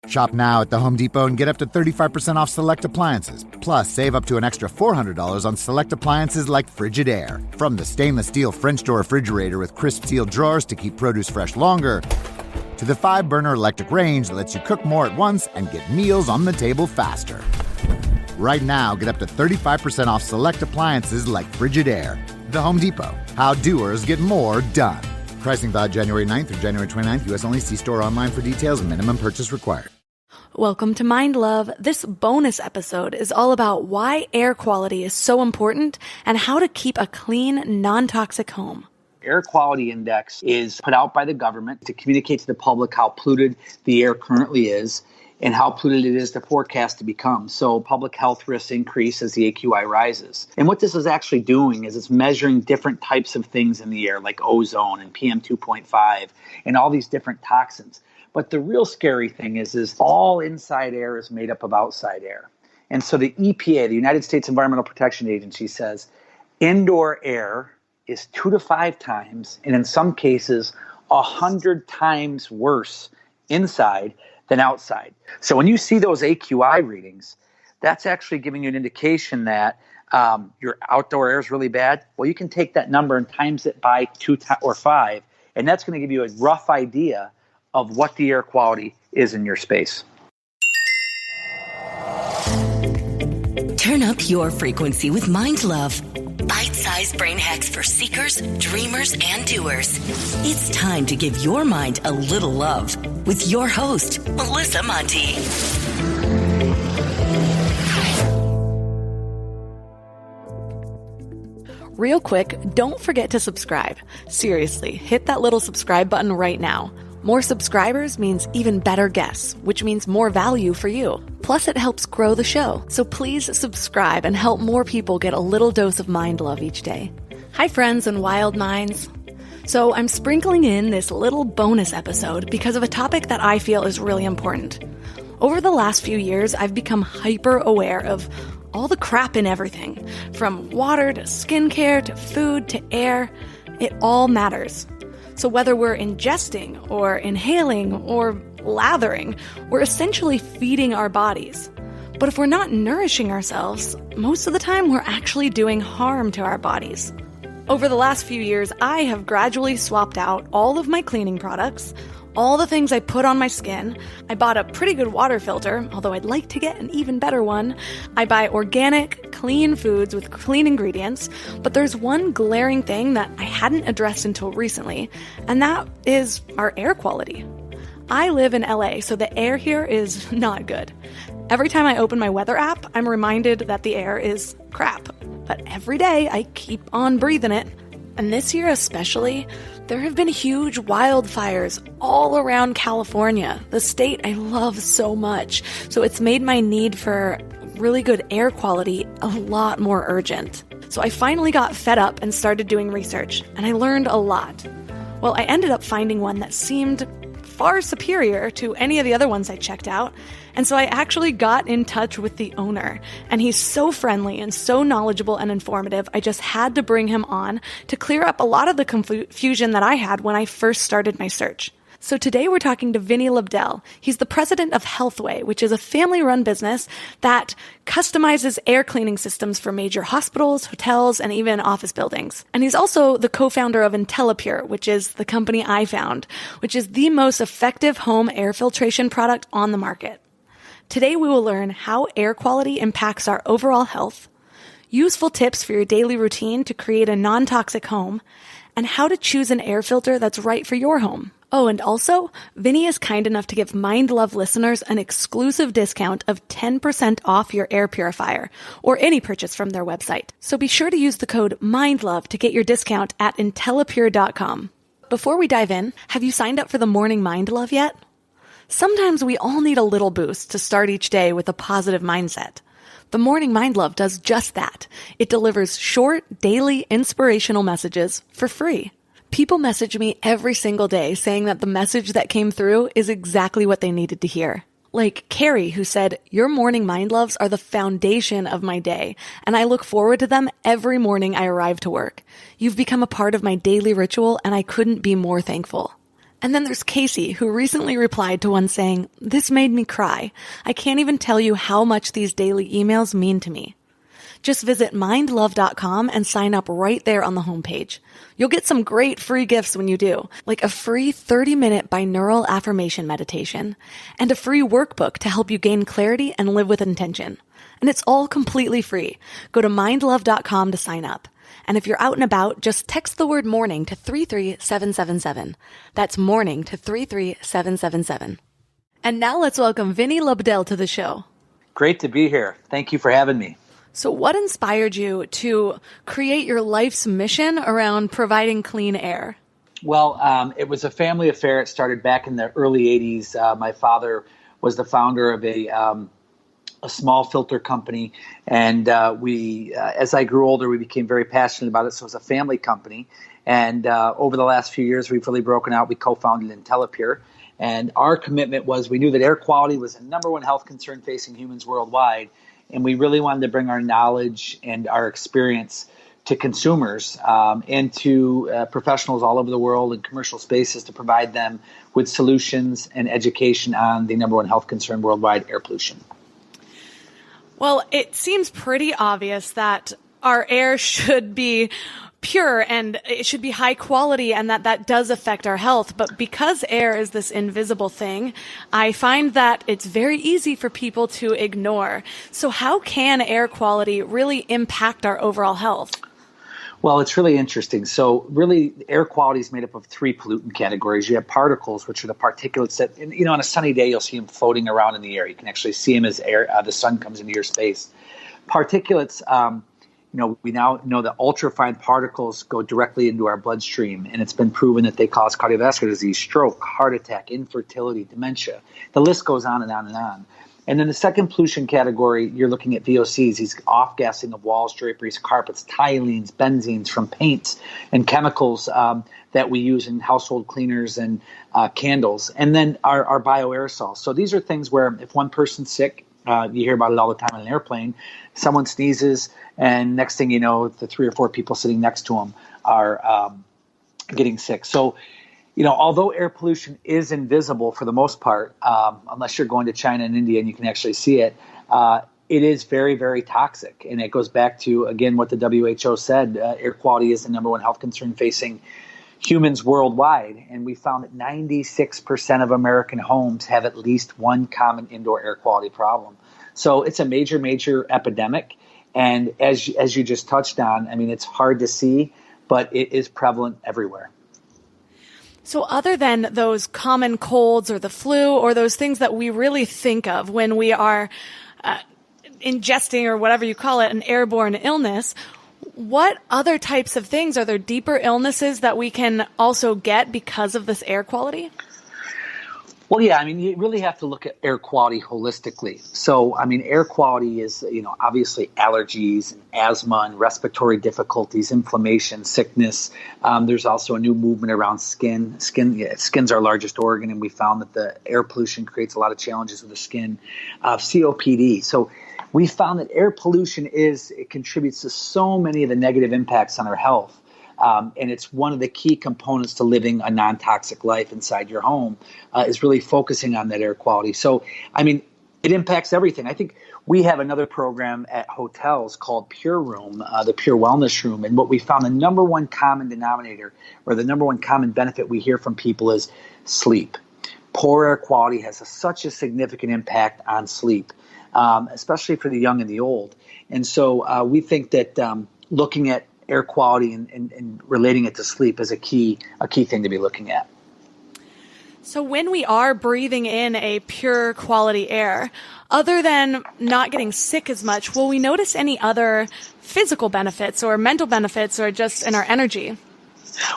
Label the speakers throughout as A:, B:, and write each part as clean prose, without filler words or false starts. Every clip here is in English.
A: Shop now at the Home Depot and get up to 35% off select appliances. Plus, save up to an extra $400 on select appliances like Frigidaire. From the stainless steel French door refrigerator with crisp steel drawers to keep produce fresh longer, to the 5-burner electric range that lets you cook more at once and get meals on the table faster. Right now, get up to 35% off select appliances like Frigidaire. The Home Depot. How doers get more done. Pricing valid January 9th through January 29th. U.S. only. See store online for details and minimum purchase required.
B: Welcome to Mind Love. This bonus episode is all about why air quality is so important and how to keep a clean, non-toxic home.
C: Air quality index is put out by the government to communicate to the public how polluted the air currently is and how polluted it is to forecast to become. So public health risks increase as the AQI rises. And what this is actually doing is it's measuring different types of things in the air, like ozone and PM 2.5 and all these different toxins. But the real scary thing is all inside air is made up of outside air. And so the EPA, the United States Environmental Protection Agency, says indoor air is 2 to 5 times, and in some cases, 100 times worse inside than outside. So when you see those AQI readings, that's actually giving you an indication that your outdoor air is really bad. Well, you can take that number and times it by 2 or 5, and that's going to give you a rough idea of what the air quality is in your space.
D: Turn up your frequency with Mind Love. Bite-sized brain hacks for seekers, dreamers, and doers. It's time to give your mind a little love with your host, Melissa Monti.
B: Real quick, don't forget to subscribe. Seriously, hit that little subscribe button right now. More subscribers means even better guests, which means more value for you. Plus, it helps grow the show. So please subscribe and help more people get a little dose of mind love each day. Hi, friends and wild minds. So I'm sprinkling in this little bonus episode because of a topic that I feel is really important. Over the last few years, I've become hyper aware of all the crap in everything. From water to skincare to food to air, it all matters. So whether we're ingesting or inhaling or lathering, we're essentially feeding our bodies. But if we're not nourishing ourselves, most of the time we're actually doing harm to our bodies. Over the last few years, I have gradually swapped out all of my cleaning products, all the things I put on my skin. I bought a pretty good water filter, although I'd like to get an even better one. I buy organic, clean foods with clean ingredients, but there's one glaring thing that I hadn't addressed until recently, and that is our air quality. I live in LA, so the air here is not good. Every time I open my weather app, I'm reminded that the air is crap. But every day, I keep on breathing it. And this year especially, there have been huge wildfires all around California, the state I love so much. So it's made my need for really good air quality a lot more urgent. So I finally got fed up and started doing research, and I learned a lot. Well, I ended up finding one that seemed far superior to any of the other ones I checked out. And so I actually got in touch with the owner, and he's so friendly and so knowledgeable and informative. I just had to bring him on to clear up a lot of the confusion that I had when I first started my search. So today we're talking to Vinny Lobdell. He's the president of HealthWay, which is a family-run business that customizes air cleaning systems for major hospitals, hotels, and even office buildings. And he's also the co-founder of Intellipure, which is the company I found, which is the most effective home air filtration product on the market. Today we will learn how air quality impacts our overall health, useful tips for your daily routine to create a non-toxic home, and how to choose an air filter that's right for your home. Oh, and also, Vinny is kind enough to give Mind Love listeners an exclusive discount of 10% off your air purifier or any purchase from their website. So be sure to use the code MINDLOVE to get your discount at Intellipure.com. Before we dive in, have you signed up for the Morning Mind Love yet? Sometimes we all need a little boost to start each day with a positive mindset. The Morning Mind Love does just that. It delivers short, daily, inspirational messages for free. People message me every single day saying that the message that came through is exactly what they needed to hear. Like Carrie, who said, "Your morning mind loves are the foundation of my day, and I look forward to them every morning I arrive to work. You've become a part of my daily ritual, and I couldn't be more thankful." And then there's Casey, who recently replied to one saying, "This made me cry. I can't even tell you how much these daily emails mean to me." Just visit mindlove.com and sign up right there on the homepage. You'll get some great free gifts when you do, like a free 30-minute binaural affirmation meditation and a free workbook to help you gain clarity and live with intention. And it's all completely free. Go to mindlove.com to sign up. And if you're out and about, just text the word morning to 33777. That's morning to 33777. And now let's welcome Vinny Lobdell to the show.
C: Great to be here. Thank you for having me.
B: So what inspired you to create your life's mission around providing clean air?
C: Well, it was a family affair. It started back in the early 80s. My father was the founder of a small filter company. And as I grew older, we became very passionate about it. So it was a family company. And over the last few years, we've really broken out. We co-founded Intellipure. And our commitment was we knew that air quality was the number one health concern facing humans worldwide. And we really wanted to bring our knowledge and our experience to consumers and to professionals all over the world in commercial spaces to provide them with solutions and education on the number one health concern worldwide, air pollution.
B: Well, it seems pretty obvious that our air should be pure and it should be high quality and that does affect our health. But because air is this invisible thing, I find that it's very easy for people to ignore. So how can air quality really impact our overall health?
C: Well, it's really interesting. So really, air quality is made up of three pollutant categories. You have particles, which are the particulates that, on a sunny day, you'll see them floating around in the air. You can actually see them as air. The sun comes into your space. Particulates, we now know that ultrafine particles go directly into our bloodstream, and it's been proven that they cause cardiovascular disease, stroke, heart attack, infertility, dementia. The list goes on and on and on. And then the second pollution category, you're looking at VOCs, these off-gassing of walls, draperies, carpets, tylines, benzenes from paints and chemicals that we use in household cleaners and candles. And then our bioaerosols. So these are things where if one person's sick, you hear about it all the time on an airplane, someone sneezes, and next thing you know, the 3 or 4 people sitting next to them are getting sick. So, although air pollution is invisible for the most part, unless you're going to China and India and you can actually see it, it is very, very toxic. And it goes back to, again, what the WHO said, air quality is the number one health concern facing humans worldwide. And we found that 96% of American homes have at least one common indoor air quality problem. So it's a major, major epidemic. And as you just touched on, it's hard to see, but it is prevalent everywhere.
B: So other than those common colds or the flu or those things that we really think of when we are ingesting or whatever you call it, an airborne illness, what other types of things? Are there deeper illnesses that we can also get because of this air quality?
C: Well, yeah, you really have to look at air quality holistically. So, air quality is, obviously allergies and asthma and respiratory difficulties, inflammation, sickness. There's also a new movement around skin. Skin's our largest organ, and we found that the air pollution creates a lot of challenges with the skin. COPD. So we found that air pollution it contributes to so many of the negative impacts on our health. And it's one of the key components to living a non-toxic life inside your home is really focusing on that air quality. So, it impacts everything. I think we have another program at hotels called Pure Room, the Pure Wellness Room. And what we found, the number one common denominator or the number one common benefit we hear from people is sleep. Poor air quality has such a significant impact on sleep, especially for the young and the old. And so we think that looking at air quality and relating it to sleep is a key thing to be looking at.
B: So when we are breathing in a pure quality air, other than not getting sick as much, will we notice any other physical benefits or mental benefits or just in our energy?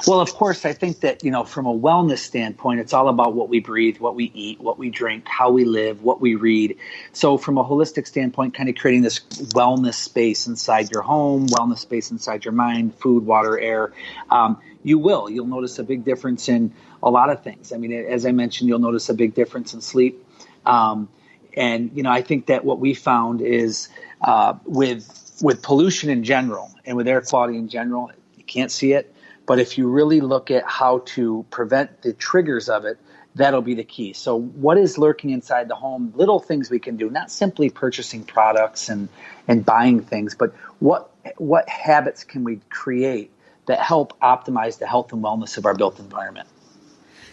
C: Well, of course, I think that, from a wellness standpoint, it's all about what we breathe, what we eat, what we drink, how we live, what we read. So from a holistic standpoint, kind of creating this wellness space inside your home, wellness space inside your mind, food, water, air, you'll notice a big difference in a lot of things. As I mentioned, you'll notice a big difference in sleep. And I think that what we found is with pollution in general and with air quality in general, you can't see it, But if you really look at how to prevent the triggers of it, that'll be the key. So what is lurking inside the home? Little things we can do, not simply purchasing products and buying things, but what habits can we create that help optimize the health and wellness of our built environment?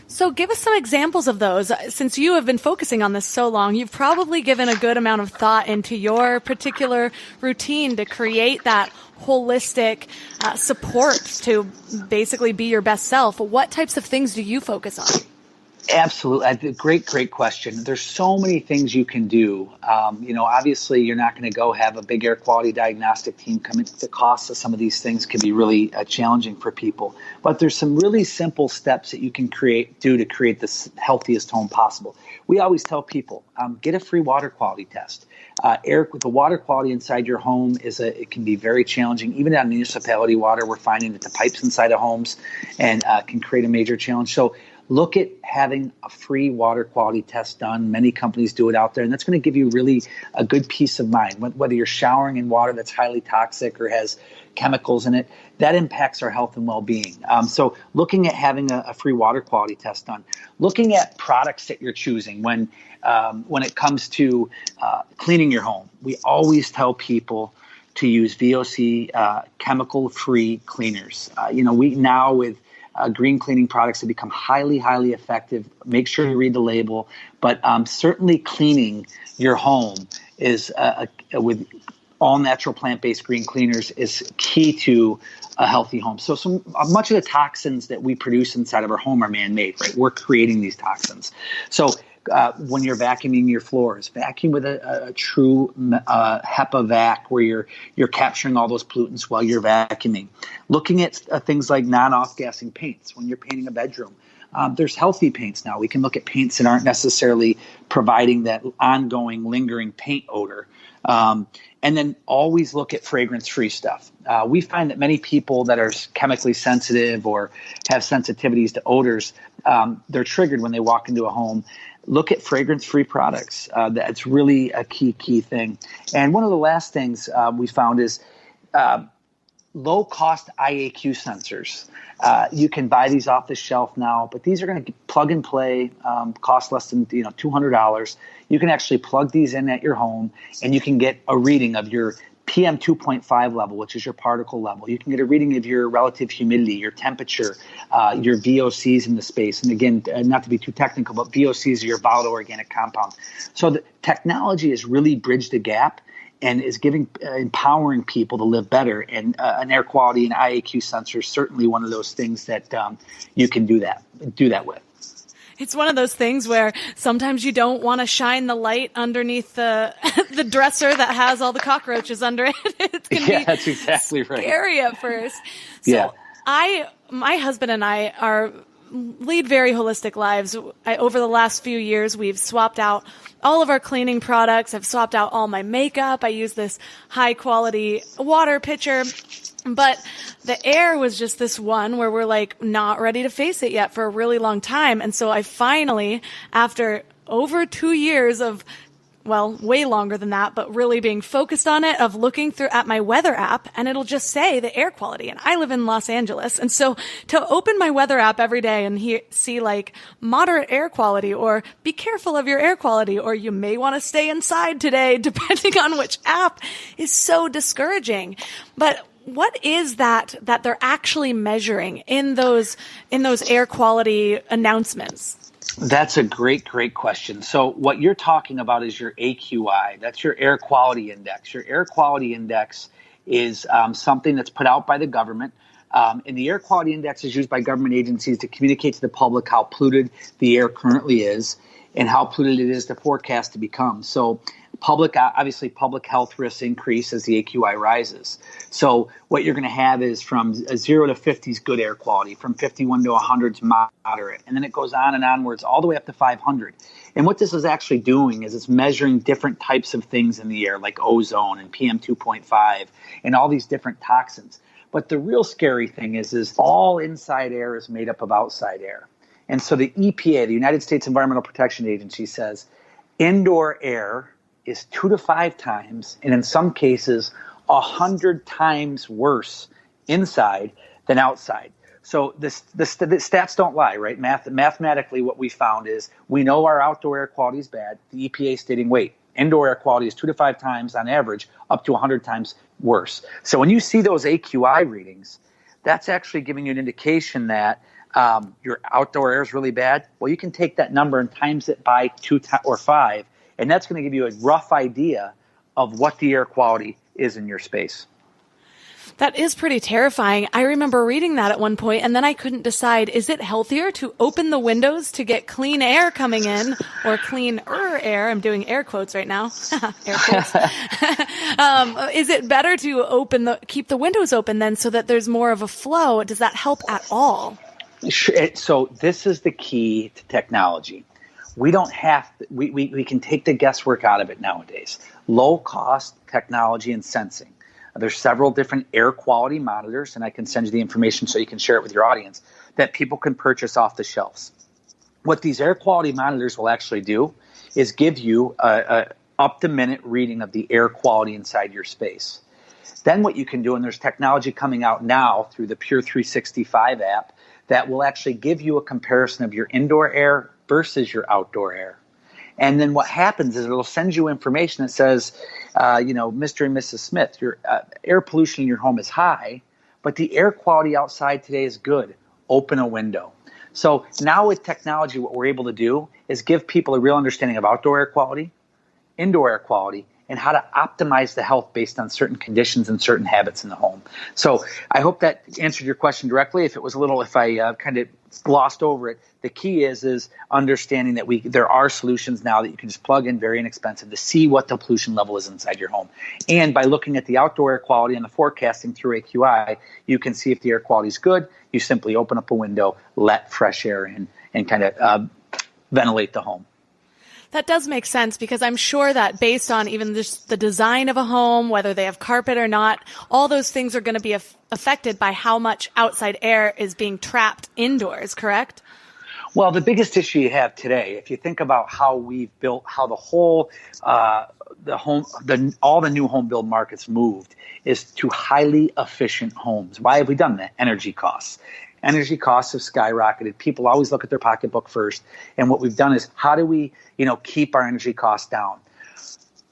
B: So give us some examples of those. Since you have been focusing on this so long, you've probably given a good amount of thought into your particular routine to create that holistic support to basically be your best self. What types of things do you focus on?
C: Absolutely. Great question. There's so many things you can do. Obviously, you're not going to go have a big air quality diagnostic team come in. The cost of some of these things can be really challenging for people. But there's some really simple steps that you can do to create the healthiest home possible. We always tell people, get a free water quality test. The water quality inside your home it can be very challenging. Even on municipality water, we're finding that the pipes inside of homes and can create a major challenge. So look at having a free water quality test done. Many companies do it out there, and that's going to give you really a good peace of mind. Whether you're showering in water that's highly toxic or has chemicals in it, that impacts our health and well-being. So looking at having a free water quality test done. Looking at products that you're choosing when it comes to cleaning your home. We always tell people to use VOC chemical-free cleaners. We now with green cleaning products have become highly, highly effective. Make sure you read the label. But certainly cleaning your home is with all natural plant-based green cleaners is key to a healthy home. So much of the toxins that we produce inside of our home are man-made, right? We're creating these toxins. So when you're vacuuming your floors, vacuum with a true HEPA vac where you're capturing all those pollutants while you're vacuuming. Looking at things like non-off-gassing paints when you're painting a bedroom. There's healthy paints now. We can look at paints that aren't necessarily providing that ongoing, lingering paint odor. And then always look at fragrance-free stuff. We find that many people that are chemically sensitive or have sensitivities to odors, they're triggered when they walk into a home. Look at fragrance-free products. That's really a key thing. And one of the last things we found is low-cost IAQ sensors. You can buy these off the shelf now, but these are going to plug and play, cost less than $200. You can actually plug these in at your home, and you can get a reading of your PM 2.5 level, which is your particle level. You can get a reading of your relative humidity, your temperature, your VOCs in the space. And again, not to be too technical, but VOCs are your volatile organic compounds. So the technology has really bridged the gap and is empowering people to live better. And an air quality and IAQ sensor is certainly one of those things that you can do that with.
B: It's one of those things where sometimes you don't want to shine the light underneath the dresser that has all the cockroaches under it. It's going to be
C: that's exactly right.
B: Scary at first. So my husband and I lead very holistic lives. Over the last few years, we've swapped out all of our cleaning products. I've swapped out all my makeup. I use this high quality water pitcher. But the air was just this one where we're like not ready to face it yet for a really long time. And so I finally, after over 2 years of, well, way longer than that, but really being focused on it, of looking through at my weather app, and it'll just say the air quality. And I live in Los Angeles. And so to open my weather app every day and see like moderate air quality, or be careful of your air quality, or you may want to stay inside today, depending on which app, is so discouraging. But what is that they're actually measuring in those air quality announcements?
C: That's a great question. So what you're talking about is your AQI. That's your air quality index. Your air quality index is something that's put out by the government. And the air quality index is used by government agencies to communicate to the public how polluted the air currently is and how polluted it is to forecast to become. So public health risks increase as the AQI rises. So what you're going to have is from 0 to 50 is good air quality, from 51 to 100 is moderate, and then it goes on and onwards all the way up to 500. And what this is actually doing is it's measuring different types of things in the air, like ozone and PM 2.5 and all these different toxins. But the real scary thing is all inside air is made up of outside air. And so the EPA, the United States Environmental Protection Agency, says indoor air is 2 to 5 times, and in some cases, 100 times worse inside than outside. So the stats don't lie, right? Mathematically, what we found is we know our outdoor air quality is bad. The EPA is stating, wait, indoor air quality is 2 to 5 times on average, up to 100 times worse. So when you see those AQI readings, that's actually giving you an indication that your outdoor air is really bad. Well, you can take that number and times it by 2 or 5, and that's going to give you a rough idea of what the air quality is in your space.
B: That is pretty terrifying. I remember reading that at one point, and then I couldn't decide, is it healthier to open the windows to get clean air coming in or cleaner air? I'm doing air quotes right now. Air quotes. Is it better to keep the windows open then so that there's more of a flow? Does that help at all?
C: So this is the key to technology. We don't have to, we can take the guesswork out of it nowadays. Low cost technology and sensing. There's several different air quality monitors, and I can send you the information so you can share it with your audience, that people can purchase off the shelves. What these air quality monitors will actually do is give you a up-to-minute reading of the air quality inside your space. Then what you can do, and there's technology coming out now through the Pure 365 app, that will actually give you a comparison of your indoor air versus your outdoor air. And then what happens is it'll send you information that says, Mr. and Mrs. Smith, your air pollution in your home is high, but the air quality outside today is good. Open a window. So now with technology, what we're able to do is give people a real understanding of outdoor air quality, indoor air quality, and how to optimize the health based on certain conditions and certain habits in the home. So I hope that answered your question directly. If I kind of glossed over it, the key is understanding that there are solutions now that you can just plug in, very inexpensive, to see what the pollution level is inside your home. And by looking at the outdoor air quality and the forecasting through AQI, you can see if the air quality is good. You simply open up a window, let fresh air in, and kind of ventilate the home.
B: That does make sense, because I'm sure that based on even the design of a home, whether they have carpet or not, all those things are going to be affected by how much outside air is being trapped indoors, correct?
C: Well, the biggest issue you have today, if you think about how we've built, how the whole, all the new home build markets moved, is to highly efficient homes. Why have we done that? Energy costs. Energy costs have skyrocketed. People always look at their pocketbook first. And what we've done is, how do we, keep our energy costs down?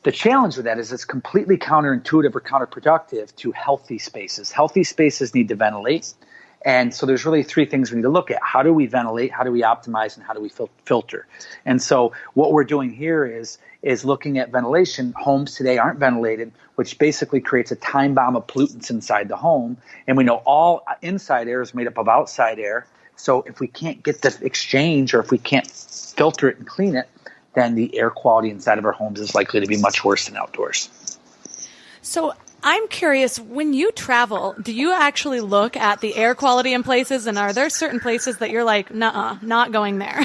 C: The challenge with that is it's completely counterintuitive or counterproductive to healthy spaces. Healthy spaces need to ventilate. And so there's really 3 things we need to look at. How do we ventilate? How do we optimize? And how do we filter? And so what we're doing here is looking at ventilation. Homes today aren't ventilated, which basically creates a time bomb of pollutants inside the home. And we know all inside air is made up of outside air. So if we can't get the exchange, or if we can't filter it and clean it, then the air quality inside of our homes is likely to be much worse than outdoors.
B: So I'm curious, when you travel, do you actually look at the air quality in places, and are there certain places that you're like, nuh-uh, not going there?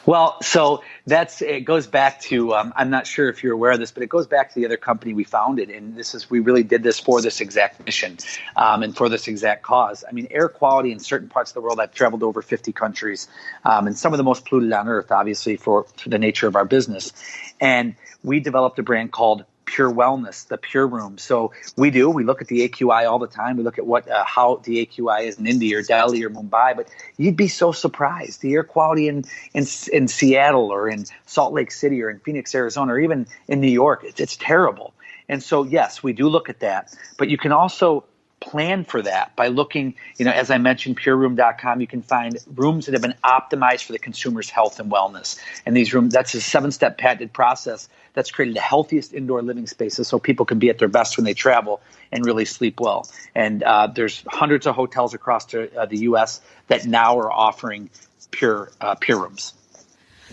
C: Well, so it goes back to, I'm not sure if you're aware of this, but it goes back to the other company we founded. And we really did this for this exact mission and for this exact cause. I mean, air quality in certain parts of the world, I've traveled to over 50 countries, and some of the most polluted on earth, obviously, for the nature of our business. And we developed a brand called Pure Wellness, the Pure Room. So we look at the AQI all the time. We look at how the AQI is in India or Delhi or Mumbai, but you'd be so surprised. The air quality in Seattle or in Salt Lake City or in Phoenix, Arizona, or even in New York, it's terrible. And so, yes, we do look at that, but you can also plan for that by looking, as I mentioned, pureroom.com, you can find rooms that have been optimized for the consumer's health and wellness. And these rooms, that's a 7-step patented process that's created the healthiest indoor living spaces so people can be at their best when they travel and really sleep well. And there's hundreds of hotels across the U.S. that now are offering pure rooms.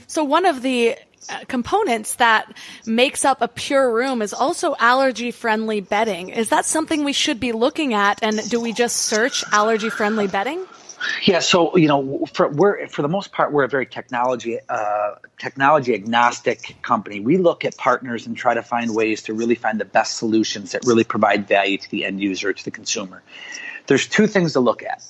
B: So one of the components that makes up a pure room is also allergy-friendly bedding. Is that something we should be looking at? And do we just search allergy-friendly bedding?
C: Yeah, so for the most part, we're a very technology agnostic company. We look at partners and try to find ways to really find the best solutions that really provide value to the end user, to the consumer. There's 2 things to look at.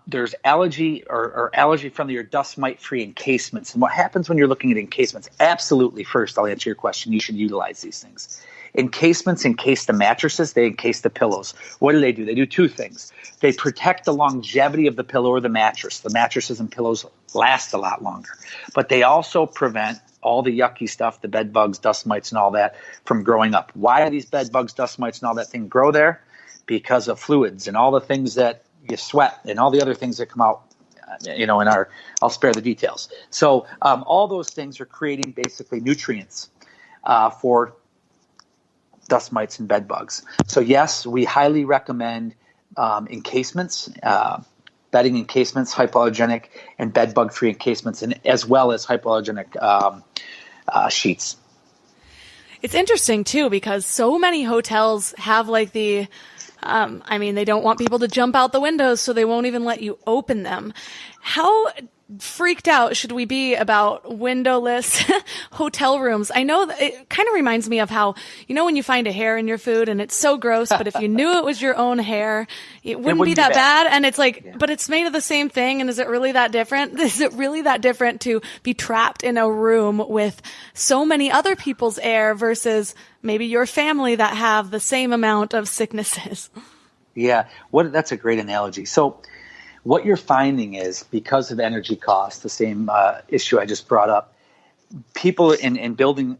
C: There's allergy or allergy-friendly or dust mite-free encasements. And what happens when you're looking at encasements? Absolutely, first, I'll answer your question, you should utilize these things. Encasements encase the mattresses, they encase the pillows. What do? They do two things. They protect the longevity of the pillow or the mattress. The mattresses and pillows last a lot longer. But they also prevent all the yucky stuff, the bed bugs, dust mites, and all that from growing up. Why do these bed bugs, dust mites, and all that thing grow there? Because of fluids and all the things that you sweat and all the other things that come out, I'll spare the details. So all those things are creating basically nutrients for dust mites and bed bugs. So yes, we highly recommend encasements, bedding encasements, hypoallergenic and bed bug free encasements, and as well as hypoallergenic sheets.
B: It's interesting too, because so many hotels have like they don't want people to jump out the windows, so they won't even let you open them. How freaked out should we be about windowless hotel rooms? I know that it kind of reminds me of how, when you find a hair in your food and it's so gross, but if you knew it was your own hair, it wouldn't be that bad. And it's like, yeah. But it's made of the same thing. And is it really that different? Is it really that different to be trapped in a room with so many other people's air versus maybe your family that have the same amount of sicknesses?
C: Yeah, that's a great analogy. So what you're finding is, because of energy costs, the same issue I just brought up, people in building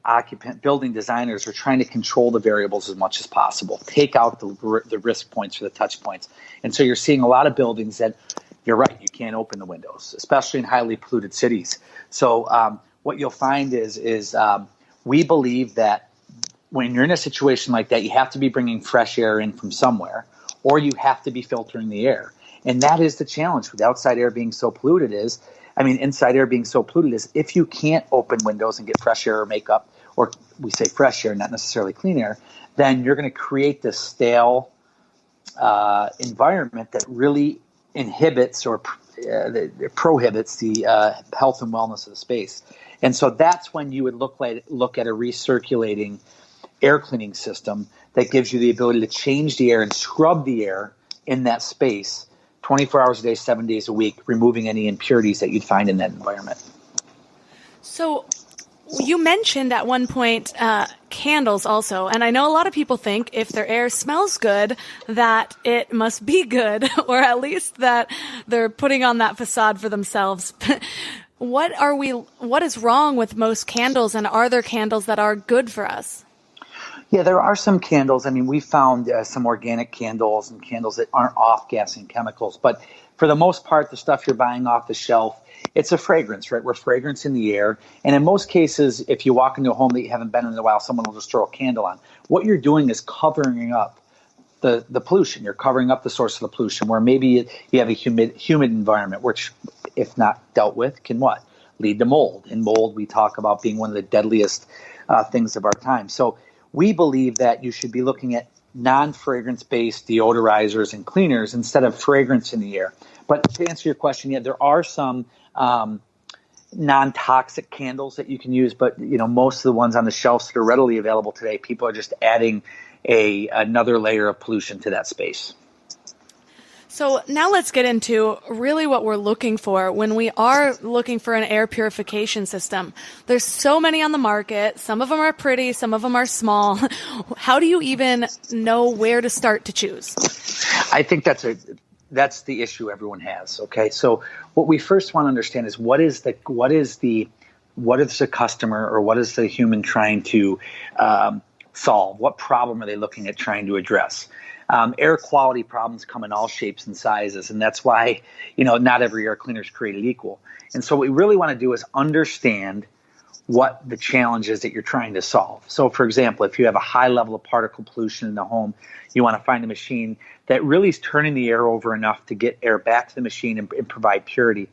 C: designers are trying to control the variables as much as possible, take out the risk points or the touch points. And so you're seeing a lot of buildings that, you're right, you can't open the windows, especially in highly polluted cities. So what you'll find is we believe that when you're in a situation like that, you have to be bringing fresh air in from somewhere, or you have to be filtering the air. And that is the challenge with outside air being so polluted inside air being so polluted is if you can't open windows and get fresh air or makeup, or we say fresh air, not necessarily clean air, then you're going to create this stale environment that really inhibits or prohibits the health and wellness of the space. And so that's when you would look at a recirculating air cleaning system that gives you the ability to change the air and scrub the air in that space 24 hours a day, 7 days a week, removing any impurities that you'd find in that environment.
B: So you mentioned at one point candles also, and I know a lot of people think if their air smells good that it must be good, or at least that they're putting on that facade for themselves. What is wrong with most candles, and are there candles that are good for us?
C: Yeah, there are some candles. We found some organic candles and candles that aren't off-gassing chemicals. But for the most part, the stuff you're buying off the shelf, it's a fragrance, right? We're fragrance in the air. And in most cases, if you walk into a home that you haven't been in a while, someone will just throw a candle on. What you're doing is covering up the pollution. You're covering up the source of the pollution, where maybe you have a humid environment, which, if not dealt with, can what? Lead to mold. And mold, we talk about being one of the deadliest things of our time. So we believe that you should be looking at non-fragrance-based deodorizers and cleaners instead of fragrance in the air. But to answer your question, yeah, there are some non-toxic candles that you can use, but most of the ones on the shelves that are readily available today, people are just adding another layer of pollution to that space.
B: So now let's get into really what we're looking for when we are looking for an air purification system. There's so many on the market. Some of them are pretty, some of them are small. How do you even know where to start to choose?
C: I think that's the issue everyone has. Okay, so what we first want to understand is what is the customer or what is the human trying to solve? What problem are they looking at trying to address? Air quality problems come in all shapes and sizes, and that's why not every air cleaner is created equal. And so what we really want to do is understand what the challenge is that you're trying to solve. So, for example, if you have a high level of particle pollution in the home, you want to find a machine that really is turning the air over enough to get air back to the machine and provide purity.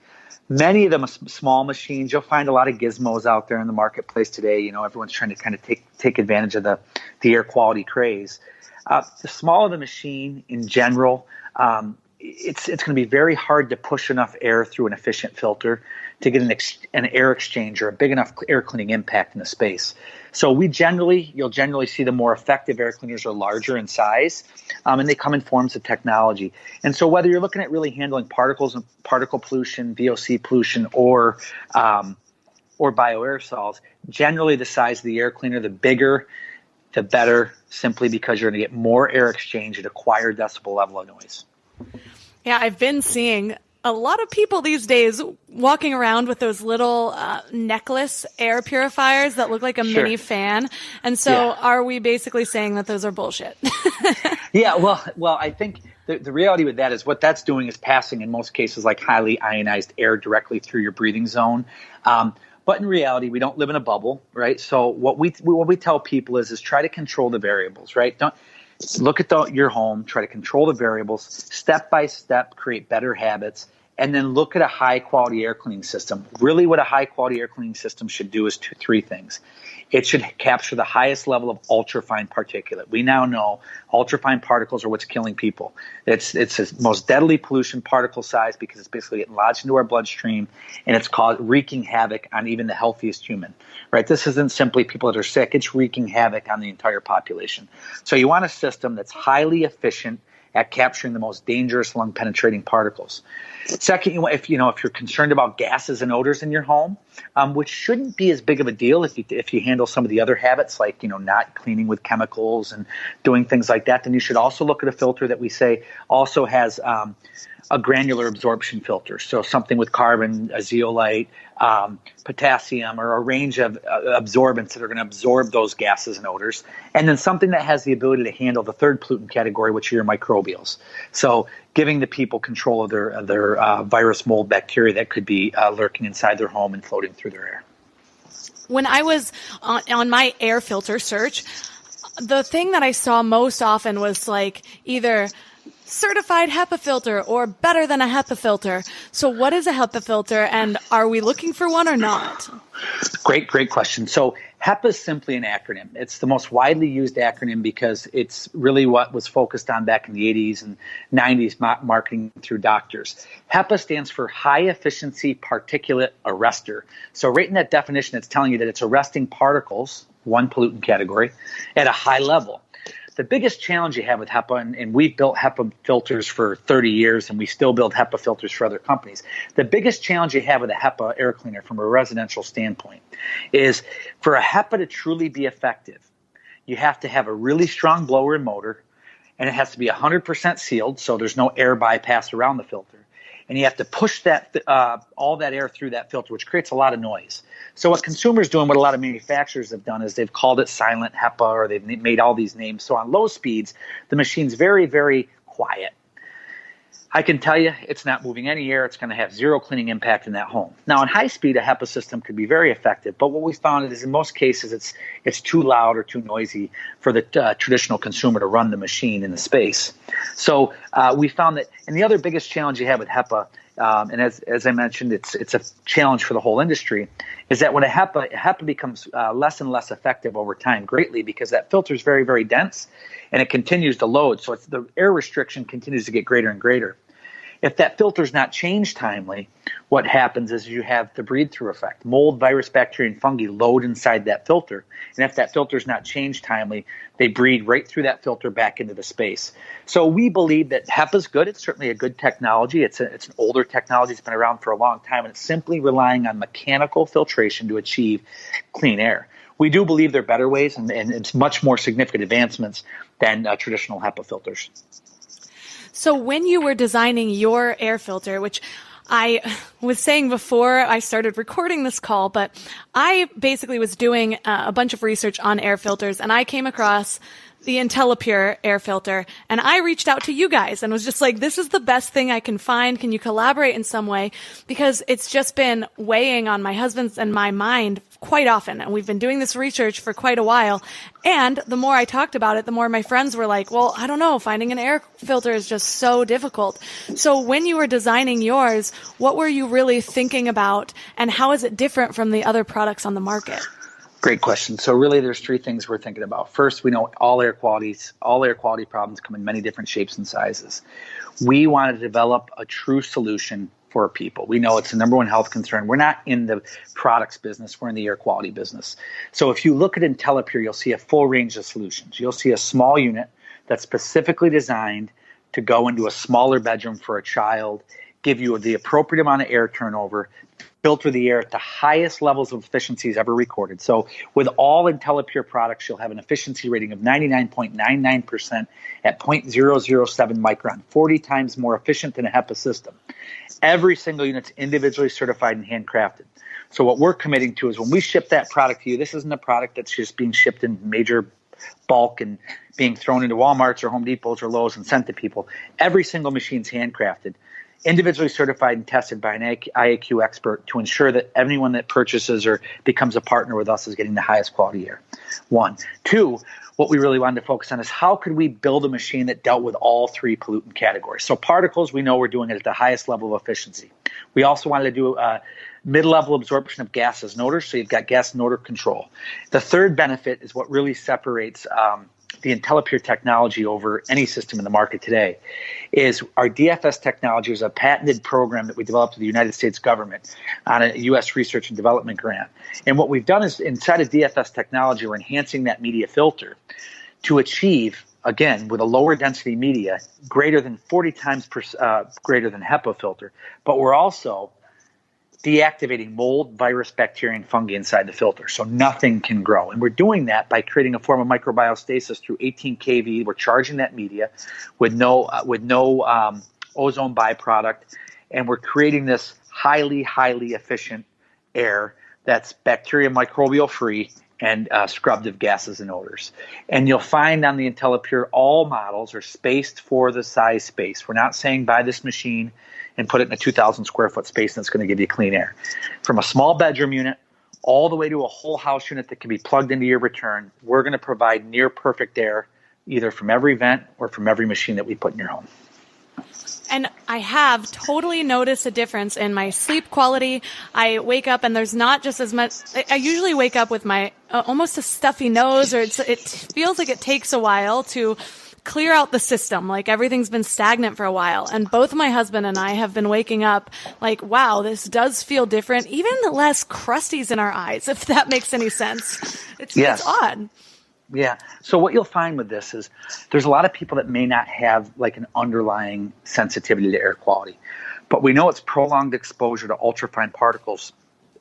C: Many of them small machines. You'll find a lot of gizmos out there in the marketplace today. Everyone's trying to kind of take advantage of the air quality craze. The smaller the machine in general, it's going to be very hard to push enough air through an efficient filter to get an air exchange or a big enough air cleaning impact in the space. So you'll generally see the more effective air cleaners are larger in size, and they come in forms of technology. And so whether you're looking at really handling particles and particle pollution, VOC pollution, or bioaerosols, generally the size of the air cleaner, the bigger the better, simply because you're going to get more air exchange at a higher decibel level of noise.
B: Yeah, I've been seeing a lot of people these days walking around with those little necklace air purifiers that look like a mini fan. And so are we basically saying that those are bullshit?
C: Yeah, well, I think the reality with that is what that's doing is passing, in most cases, like highly ionized air directly through your breathing zone. But in reality, we don't live in a bubble, right? So what we tell people is try to control the variables, right? Don't look at your home, try to control the variables, step by step, create better habits, and then look at a high-quality air cleaning system. Really what a high-quality air cleaning system should do is three things. It should capture the highest level of ultrafine particulate. We now know ultrafine particles are what's killing people. It's the most deadly pollution particle size because it's basically getting lodged into our bloodstream, and it's wreaking havoc on even the healthiest human. Right? This isn't simply people that are sick. It's wreaking havoc on the entire population. So you want a system that's highly efficient at capturing the most dangerous lung-penetrating particles. Second, if you're concerned about gases and odors in your home, which shouldn't be as big of a deal if you handle some of the other habits like not cleaning with chemicals and doing things like that, then you should also look at a filter that we say also has a granular absorption filter. So something with carbon, a zeolite, potassium, or a range of absorbents that are going to absorb those gases and odors. And then something that has the ability to handle the third pollutant category, which are your microbials. So giving the people control of their virus, mold, bacteria that could be lurking inside their home and floating through their air.
B: When I was on my air filter search, the thing that I saw most often was like either certified HEPA filter or better than a HEPA filter. So what is a HEPA filter, and are we looking for one or not?
C: Great question. So HEPA is simply an acronym. It's the most widely used acronym because it's really what was focused on back in the 80s and 90s marketing through doctors. HEPA stands for High Efficiency Particulate Arrestor. So right in that definition, it's telling you that it's arresting particles, one pollutant category, at a high level. The biggest challenge you have with HEPA, and we've built HEPA filters for 30 years, and we still build HEPA filters for other companies. The biggest challenge you have with a HEPA air cleaner from a residential standpoint is for a HEPA to truly be effective, you have to have a really strong blower and motor, and it has to be 100% sealed, so there's no air bypass around the filter. And you have to push that all that air through that filter, which creates a lot of noise. So what consumers do and what a lot of manufacturers have done is they've called it silent HEPA, or they've made all these names. So on low speeds, the machine's very, very quiet. I can tell you it's not moving any air. It's going to have zero cleaning impact in that home. Now, in high speed, a HEPA system could be very effective, but what we found is in most cases it's too loud or too noisy for the traditional consumer to run the machine in the space. So we found that, and the other biggest challenge you have with HEPA, and as I mentioned, it's a challenge for the whole industry, is that when a HEPA becomes less and less effective over time greatly because that filter is very, very dense and it continues to load. So the air restriction continues to get greater and greater. If that filter is not changed timely, what happens is you have the breathe-through effect. Mold, virus, bacteria, and fungi load inside that filter. And if that filter is not changed timely, they breed right through that filter back into the space. So we believe that HEPA is good. It's certainly a good technology. It's an older technology. It's been around for a long time, and it's simply relying on mechanical filtration to achieve clean air. We do believe there are better ways, and it's much more significant advancements than traditional HEPA filters.
B: So when you were designing your air filter, which I was saying before I started recording this call, but I basically was doing a bunch of research on air filters, and I came across the Intellipure air filter, and I reached out to you guys and was just like, this is the best thing I can find. Can you collaborate in some way? Because it's just been weighing on my husband's and my mind quite often. And we've been doing this research for quite a while. And the more I talked about it, the more my friends were like, well, I don't know, finding an air filter is just so difficult. So when you were designing yours, what were you really thinking about, and how is it different from the other products on the market?
C: Great question. So really there's three things we're thinking about. First, we know all air quality problems come in many different shapes and sizes. We want to develop a true solution for people. We know it's the number one health concern. We're not in the products business. We're in the air quality business. So if you look at Intellipure, you'll see a full range of solutions. You'll see a small unit that's specifically designed to go into a smaller bedroom for a child, give you the appropriate amount of air turnover, filter the air at the highest levels of efficiencies ever recorded. So with all Intellipure products, you'll have an efficiency rating of 99.99% at 0.007 micron, 40 times more efficient than a HEPA system. Every single unit's individually certified and handcrafted. So what we're committing to is when we ship that product to you, this isn't a product that's just being shipped in major bulk and being thrown into Walmarts or Home Depots or Lowe's and sent to people. Every single machine's handcrafted, individually certified and tested by an IAQ expert to ensure that anyone that purchases or becomes a partner with us is getting the highest quality air. One. Two, what we really wanted to focus on is how could we build a machine that dealt with all three pollutant categories. So particles, we know we're doing it at the highest level of efficiency. We also wanted to do mid-level absorption of gases and odors, so you've got gas and odor control. The third benefit is what really separates the Intellipure technology over any system in the market today is our DFS technology is a patented program that we developed with the United States government on a U.S. research and development grant. And what we've done is inside of DFS technology, we're enhancing that media filter to achieve, again, with a lower density media, greater than 40 times greater than HEPA filter. But we're also deactivating mold, virus, bacteria, and fungi inside the filter, so nothing can grow. And we're doing that by creating a form of microbiostasis through 18 kV. We're charging that media with no ozone byproduct, and we're creating this highly, highly efficient air that's bacteria microbial free and scrubbed of gases and odors. And you'll find on the Intellipure, all models are spaced for the size space. We're not saying buy this machine and put it in a 2,000 square foot space and it's going to give you clean air. From a small bedroom unit all the way to a whole house unit that can be plugged into your return, we're going to provide near perfect air either from every vent or from every machine that we put in your home.
B: And I have totally noticed a difference in my sleep quality. I wake up and there's not just as much. I usually wake up with my almost a stuffy nose, or it feels like it takes a while to clear out the system. Like everything's been stagnant for a while. And both my husband and I have been waking up like, wow, this does feel different. Even less crusties in our eyes, if that makes any sense. It's odd.
C: Yeah. So what you'll find with this is there's a lot of people that may not have like an underlying sensitivity to air quality, but we know it's prolonged exposure to ultrafine particles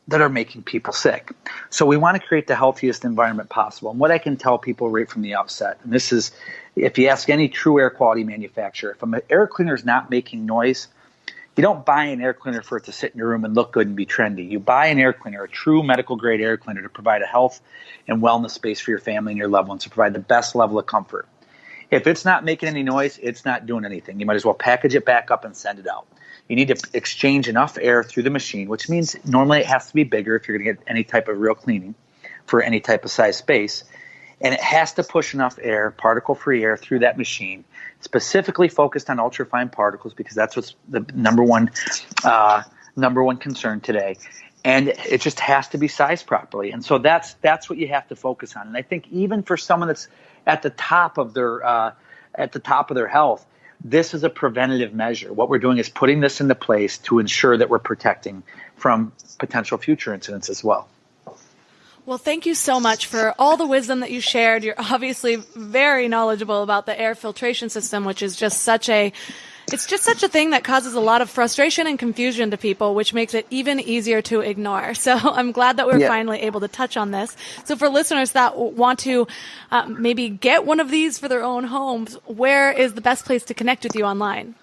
C: that are making people sick. So we want to create the healthiest environment possible. And what I can tell people right from the outset, and this is, if you ask any true air quality manufacturer, if an air cleaner is not making noise, you don't buy an air cleaner for it to sit in your room and look good and be trendy. You buy an air cleaner, a true medical grade air cleaner, to provide a health and wellness space for your family and your loved ones, to provide the best level of comfort. If it's not making any noise, it's not doing anything. You might as well package it back up and send it out. You need to exchange enough air through the machine, which means normally it has to be bigger if you're going to get any type of real cleaning for any type of size space. And it has to push enough air, particle-free air, through that machine, specifically focused on ultrafine particles, because that's what's the number one concern today. And it just has to be sized properly. And so that's what you have to focus on. And I think even for someone that's at the top of their health, this is a preventative measure. What we're doing is putting this into place to ensure that we're protecting from potential future incidents as well.
B: Well, thank you so much for all the wisdom that you shared. You're obviously very knowledgeable about the air filtration system, which is just such a thing that causes a lot of frustration and confusion to people, which makes it even easier to ignore. So I'm glad that we're finally able to touch on this. So for listeners that want to maybe get one of these for their own homes, where is the best place to connect with you online?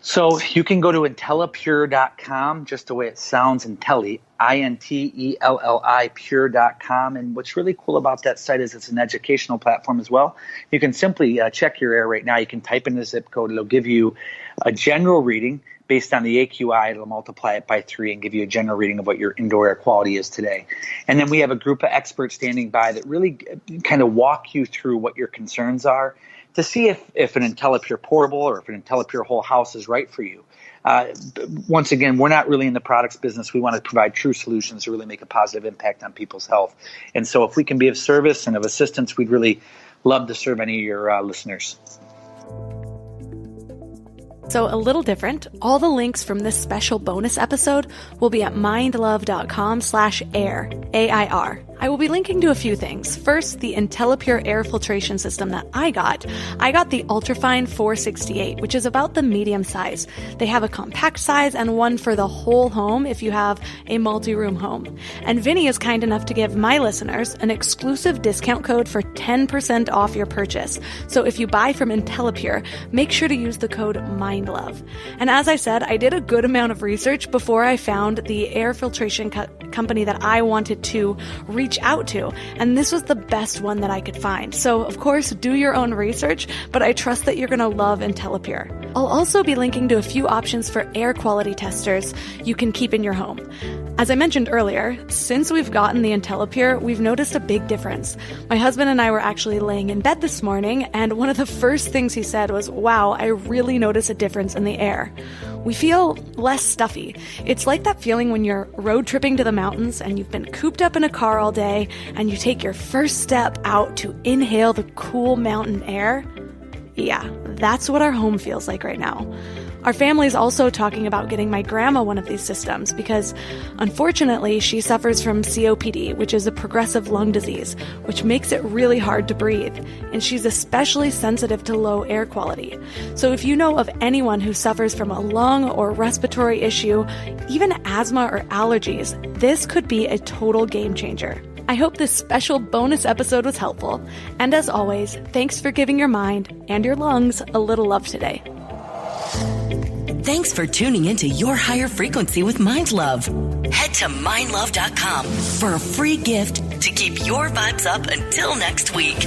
C: So you can go to Intellipure.com, just the way it sounds, Intelli, INTELLI, pure.com. And what's really cool about that site is it's an educational platform as well. You can simply check your air right now. You can type in the zip code. It'll give you a general reading based on the AQI. It'll multiply it by 3 and give you a general reading of what your indoor air quality is today. And then we have a group of experts standing by that really kind of walk you through what your concerns are, to see if an Intellipure portable or if an Intellipure whole house is right for you. Once again, we're not really in the products business. We want to provide true solutions to really make a positive impact on people's health. And so if we can be of service and of assistance, we'd really love to serve any of your listeners.
B: So a little different, all the links from this special bonus episode will be at mindlove.com/air, AIR. I will be linking to a few things. First, the Intellipure air filtration system that I got the Ultrafine 468, which is about the medium size. They have a compact size and one for the whole home if you have a multi-room home. And Vinny is kind enough to give my listeners an exclusive discount code for 10% off your purchase. So if you buy from Intellipure, make sure to use the code MINDLOVE. And as I said, I did a good amount of research before I found the air filtration company that I wanted to reach out to, and this was the best one that I could find. So of course, do your own research, but I trust that you're going to love Intellipure. I'll also be linking to a few options for air quality testers you can keep in your home. As I mentioned earlier, since we've gotten the Intellipure, we've noticed a big difference. My husband and I were actually laying in bed this morning, and one of the first things he said was, "Wow, I really notice a difference in the air." We feel less stuffy. It's like that feeling when you're road tripping to the mountains and you've been cooped up in a car all day and you take your first step out to inhale the cool mountain air. Yeah, that's what our home feels like right now. Our family is also talking about getting my grandma one of these systems because, unfortunately, she suffers from COPD, which is a progressive lung disease, which makes it really hard to breathe, and she's especially sensitive to low air quality. So if you know of anyone who suffers from a lung or respiratory issue, even asthma or allergies, this could be a total game changer. I hope this special bonus episode was helpful, and as always, thanks for giving your mind and your lungs a little love today.
D: Thanks for tuning into Your Higher Frequency with Mind Love. Head to mindlove.com for a free gift to keep your vibes up until next week.